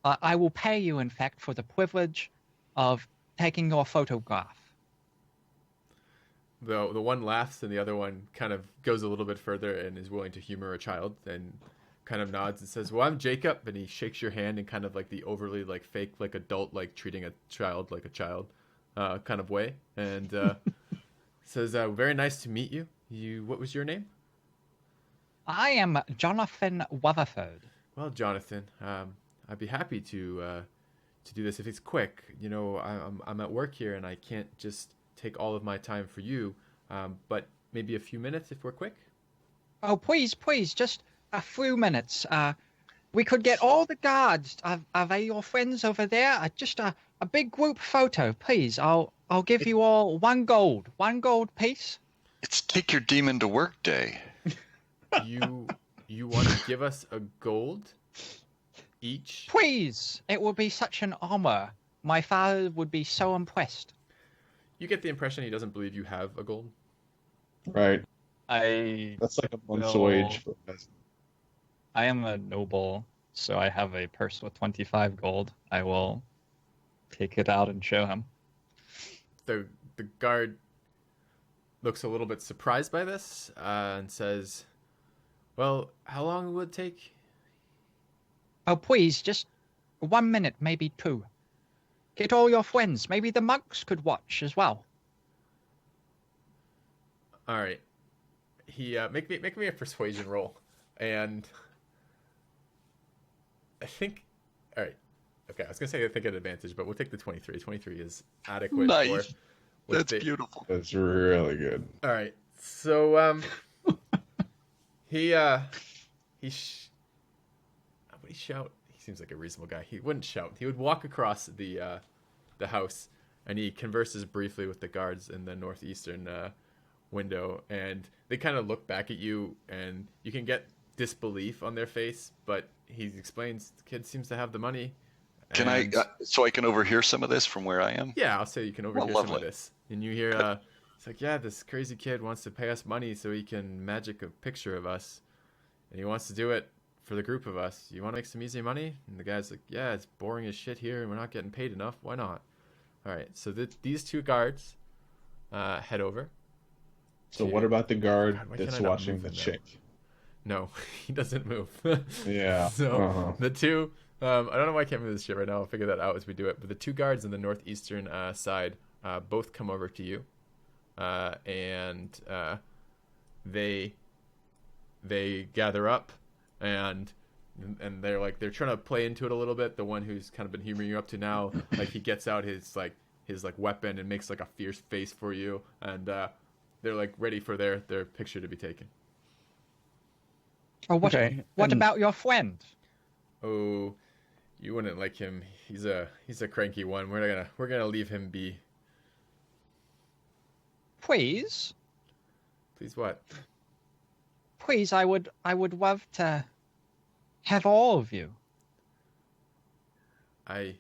I will pay you, in fact, for the privilege of taking your photograph. The one laughs and the other one kind of goes a little bit further and is willing to humor a child and kind of nods and says, "Well, I'm Jacob," and he shakes your hand in kind of like the overly like fake like adult like treating a child like a child kind of way, and says, "Very nice to meet you. What was your name?" I am Jonathan Weatherford. Well, Jonathan, I'd be happy to do this if it's quick. I'm at work here and I can't just take all of my time for you, but maybe a few minutes if we're quick. Oh, please, just a few minutes. We could get all the guards of your friends over there. Just a big group photo, please. I'll give you all 1 gold piece. It's take your demon to work day. You want to give us a gold each? Please. It would be such an honor. My father would be so impressed. You get the impression he doesn't believe you have a gold. Right. That's like a month's No. wage for us. I am a noble, so I have a purse with 25 gold. I will take it out and show him. The guard looks a little bit surprised by this and says, "Well, how long will it take?" Oh, please, just 1 minute, maybe 2. Get all your friends. Maybe the monks could watch as well. All right. He make me a persuasion roll, and I think. All right. Okay, I was gonna say I think at advantage, but we'll take the 23. 23 is adequate. Nice. For what That's they- beautiful. That's really good. All right. So he would he shout? He seems like a reasonable guy. He wouldn't shout. He would walk across the house, and he converses briefly with the guards in the northeastern window, and they kind of look back at you, and you can get disbelief on their face, but he explains the kid seems to have the money. Can and- so I can overhear some of this from where I am? Yeah, I'll say you can overhear some of lovely. this. And you hear, it's like, yeah, this crazy kid wants to pay us money so he can magic a picture of us. And he wants to do it for the group of us. You want to make some easy money? And the guy's like, yeah, it's boring as shit here and we're not getting paid enough. Why not? All right, so these 2 guards head over. So to- what about the guard God, why that's can't I not watching move the him now? chick? No, he doesn't move. Yeah. So uh-huh. the 2, I don't know why I can't move this shit right now. I'll figure that out as we do it. But the 2 guards on the northeastern side both come over to you, and they gather up, and they're trying to play into it a little bit. The one who's kind of been humoring you up to now, like he gets out his weapon and makes like a fierce face for you, and they're like ready for their picture to be taken. Oh, what Okay, what and- about your friend? Oh, you wouldn't like him. He's a cranky one. We're gonna leave him be. Please, Please what? please, I would love to have all of you. I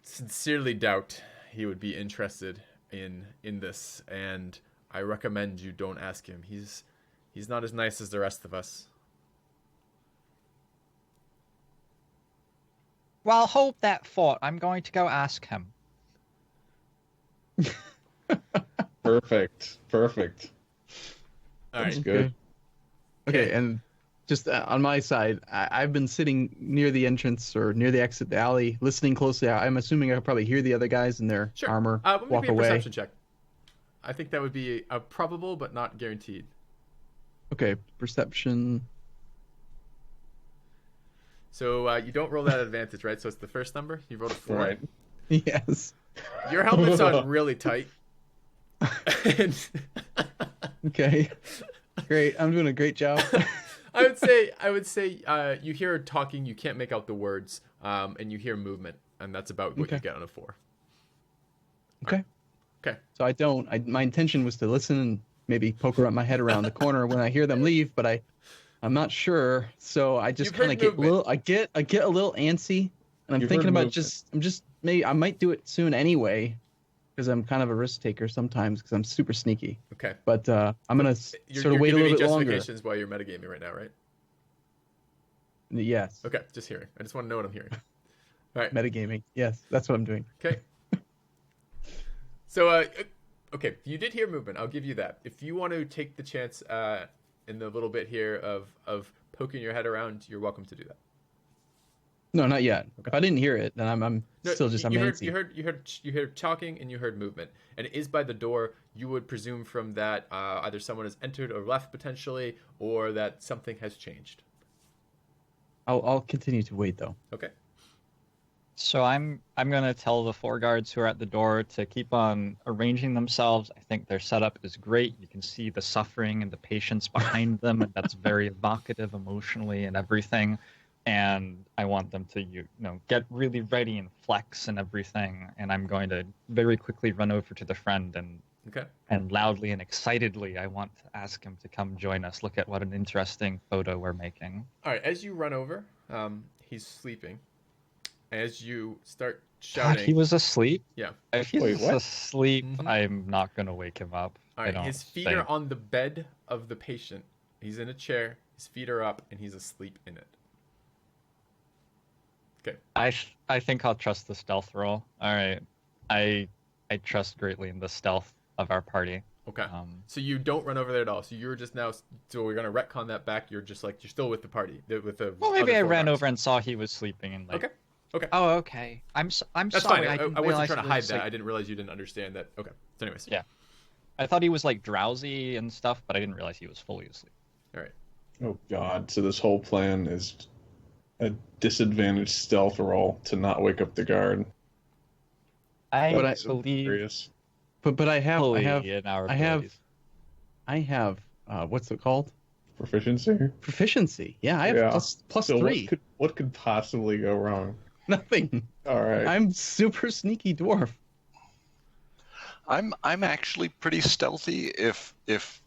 sincerely doubt he would be interested in this, and I recommend you don't ask him. He's not as nice as the rest of us. Well, hold that thought. I'm going to go ask him. Perfect. All That's right. good. Okay, and just on my side, I've been sitting near the entrance or near the exit, the alley, listening closely. I'm assuming I could probably hear the other guys in their Sure. armor Maybe walk a away. perception check. I think that would be a probable, but not guaranteed. Okay, perception. So you don't roll that advantage, right? So it's the first number. You rolled a 4. Right. Yes. Your helmet's on really tight. And Okay. Great. I'm doing a great job. I would say you hear talking, you can't make out the words, and you hear movement, and that's about what you Okay. get on a 4. Okay. Okay. So my intention was to listen and maybe poke my head around the corner when I hear them leave, but I'm not sure. So I just You've heard kind of get a movement. little, I get a little antsy, and I'm You've thinking heard about movement. maybe I might do it soon anyway, because I'm kind of a risk taker sometimes because I'm super sneaky. Okay. But I'm gonna You're sort of wait a giving little me bit longer. justifications while you're metagaming right now, right? Yes. Okay, just hearing. I just want to know what I'm hearing. All right. Metagaming. Yes, that's what I'm doing. Okay. So, okay, you did hear movement. I'll give you that. If you want to take the chance in the little bit here of poking your head around, you're welcome to do that. No, not yet. If I didn't hear it, then I'm No, still just I'm you heard, antsy. you heard talking and you heard movement, and it is by the door. You would presume from that either someone has entered or left potentially, or that something has changed. I'll continue to wait though. Okay. So I'm gonna tell the 4 guards who are at the door to keep on arranging themselves. I think their setup is great. You can see the suffering and the patience behind them, and that's very evocative emotionally and everything. And I want them to get really ready and flex and everything. And I'm going to very quickly run over to the friend and loudly and excitedly I want to ask him to come join us. Look at what an interesting photo we're making. All right, as you run over, he's sleeping. As you start shouting, God, he was asleep. Yeah. If he's Wait, what? asleep, I'm not gonna wake him up. All I right, don't his feet think. are on the bed of the patient. He's in a chair. His feet are up, and he's asleep in it. Okay. I think I'll trust the stealth roll. All right, I trust greatly in the stealth of our party. Okay. So you don't run over there at all. So you're just now. So we're gonna retcon that back. You're just like you're still with the party. With the. Well, maybe other I 4 ran guards. over and saw he was sleeping and like. Okay. Okay. Oh, okay. I'm That's sorry. fine. I didn't wasn't realize trying to he hide was that. asleep. I didn't realize you didn't understand that. Okay. So anyways. Yeah. I thought he was like drowsy and stuff, but I didn't realize he was fully asleep. All right. Oh God! So this whole plan is a disadvantaged stealth roll to not wake up the guard. I But I- believe Curious. But I have fully in our I have- abilities. I have what's it called? Proficiency. Proficiency. Yeah, I have Yeah. plus So 3. what could possibly go wrong? Nothing. All right. I'm super sneaky dwarf. I'm actually pretty stealthy if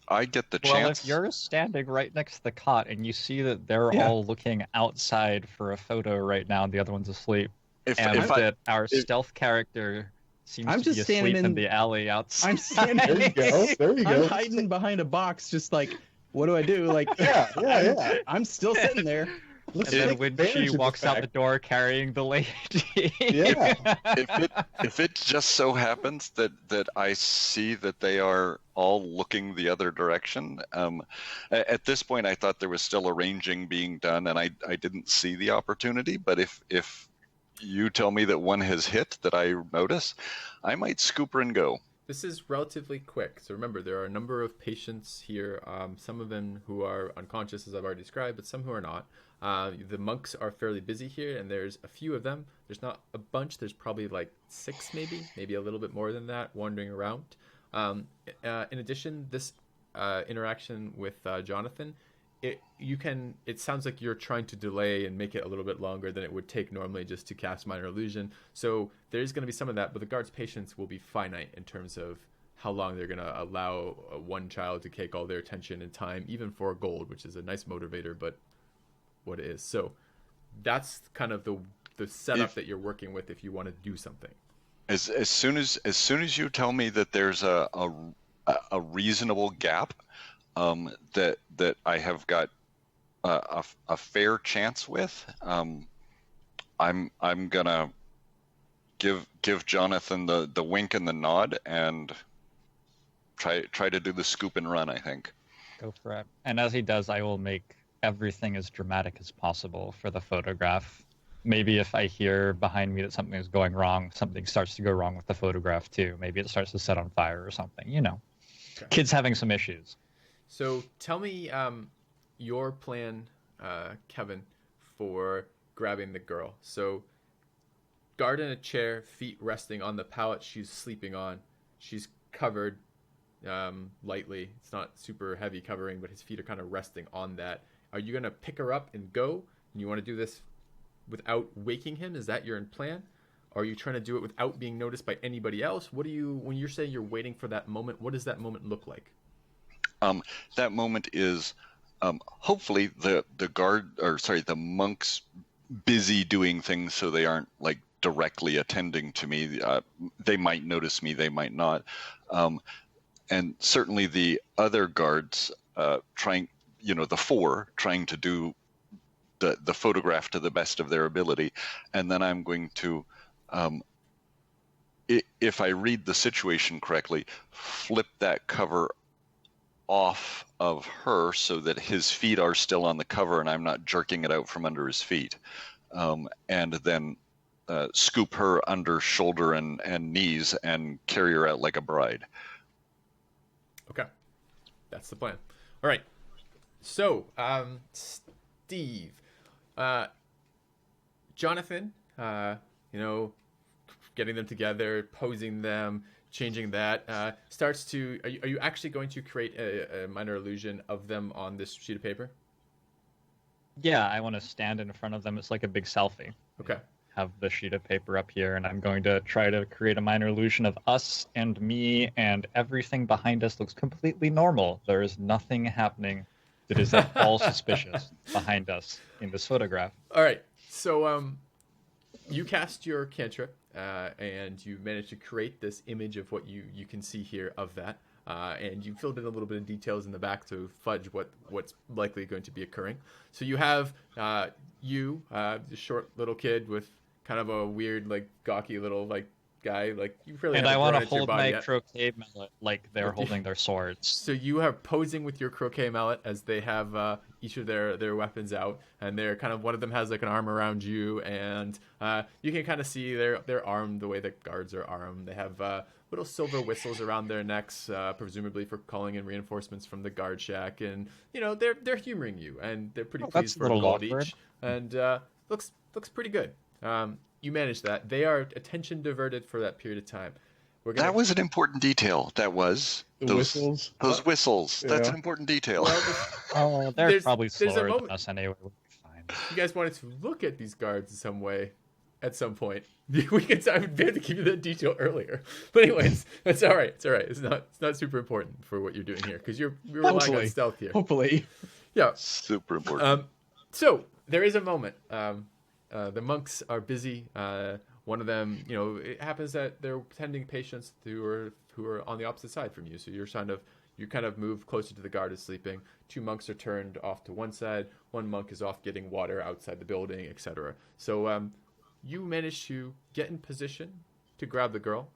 I get the Well, chance. if you're standing right next to the cot and you see that they're Yeah. all looking outside for a photo right now, and the other one's asleep, if and if I that our stealth character seems I'm to just be standing asleep in in- the alley outside. I'm standing. There you go. There you I'm go. hiding behind a box, just like, what do I do? Like, Yeah. I'm still sitting there. And then when she walks out the door carrying the lady, Yeah. if it just so happens that I see that they are all looking the other direction, at this point I thought there was still arranging being done, and I didn't see the opportunity. But if you tell me that one has hit that I notice, I might scoop her and go. This is relatively quick. So remember, there are a number of patients here. Some of them who are unconscious, as I've already described, but some who are not. The monks are fairly busy here, and there's a few of them. There's not a bunch. There's probably like 6, maybe a little bit more than that, wandering around. In addition, this interaction with Jonathan, it sounds like you're trying to delay and make it a little bit longer than it would take normally just to cast minor illusion. So there's going to be some of that, but the guard's patience will be finite in terms of how long they're going to allow one child to take all their attention and time, even for gold, which is a nice motivator, but what it is. So that's kind of the setup that you're working with if you want to do something. As soon as you tell me that there's a reasonable gap, that I have got a fair chance with, I'm gonna give Jonathan the wink and the nod and try to do the scoop and run. I think. Go for it. And as he does, I will make everything as dramatic as possible for the photograph. Maybe if I hear behind me that something is going wrong, something starts to go wrong with the photograph too. Maybe it starts to set on fire or something. Okay. Kids having some issues. So tell me your plan, Kevin, for grabbing the girl. So guard in a chair, feet resting on the pallet she's sleeping on. She's covered lightly. It's not super heavy covering, but his feet are kind of resting on that. Are you going to pick her up and go? And you want to do this without waking him? Is that your plan? Or are you trying to do it without being noticed by anybody else? When you're saying you're waiting for that moment, what does that moment look like? That moment is hopefully the monks busy doing things so they aren't like directly attending to me. They might notice me, they might not. And certainly the other guards trying to do the photograph to the best of their ability. And then I'm going to, if I read the situation correctly, flip that cover off of her so that his feet are still on the cover and I'm not jerking it out from under his feet. And then scoop her under shoulder and knees and carry her out like a bride. Okay. That's the plan. All right. So, Steve, Jonathan, getting them together, posing them, changing that. Starts to. Are you actually going to create a minor illusion of them on this sheet of paper? Yeah, I want to stand in front of them. It's like a big selfie. Okay. Have the sheet of paper up here, and I'm going to try to create a minor illusion of us and me, and everything behind us looks completely normal. There is nothing happening that is at all suspicious behind us in this photograph. All right. So you cast your cantrip, and you manage to create this image of what you can see here of that. And you filled in a little bit of details in the back to fudge what's likely going to be occurring. So you have the short little kid with kind of a weird, like, gawky little, like, guy. Like, you really And haven't I want grown to into your hold body my yet. croquet mallet like they're holding their swords. So you are posing with your croquet mallet as they have each of their weapons out, and they're kind of, one of them has like an arm around you, and you can kind of see they're armed the way that guards are armed. They have little silver whistles around their necks, presumably for calling in reinforcements from the guard shack, and they're humoring you, and they're pretty pleased for a gold each, and looks pretty good. You managed that. They are attention diverted for that period of time. That was an important detail. That was The whistles. Those whistles. That's Yeah. an important detail. Oh, they're There's- probably there's a slower than moment- us anyway. We'll be fine. You guys wanted to look at these guards in some way at some point. I would be able to give you that detail earlier. But anyways, that's all right. It's all right. It's not super important for what you're doing here, because you're relying on Hopefully. stealth here. Hopefully. Yeah. Super important. So there is a moment. The monks are busy. One of them, it happens that they're tending patients who are on the opposite side from you. So you kind of move closer to the guard who's sleeping. 2 monks are turned off to one side. 1 monk is off getting water outside the building, etc. So you manage to get in position to grab the girl.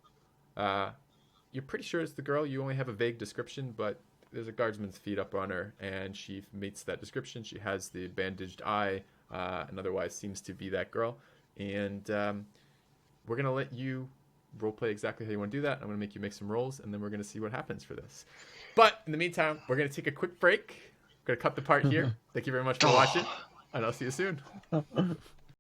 You're pretty sure it's the girl. You only have a vague description, but there's a guardsman's feet up on her, and she meets that description. She has the bandaged eye, and otherwise seems to be that girl. And we're going to let you roleplay exactly how you want to do that. I'm going to make you make some rolls, and then we're going to see what happens for this. But in the meantime, we're going to take a quick break. I'm going to cut the part here. Thank you very much for watching, and I'll see you soon.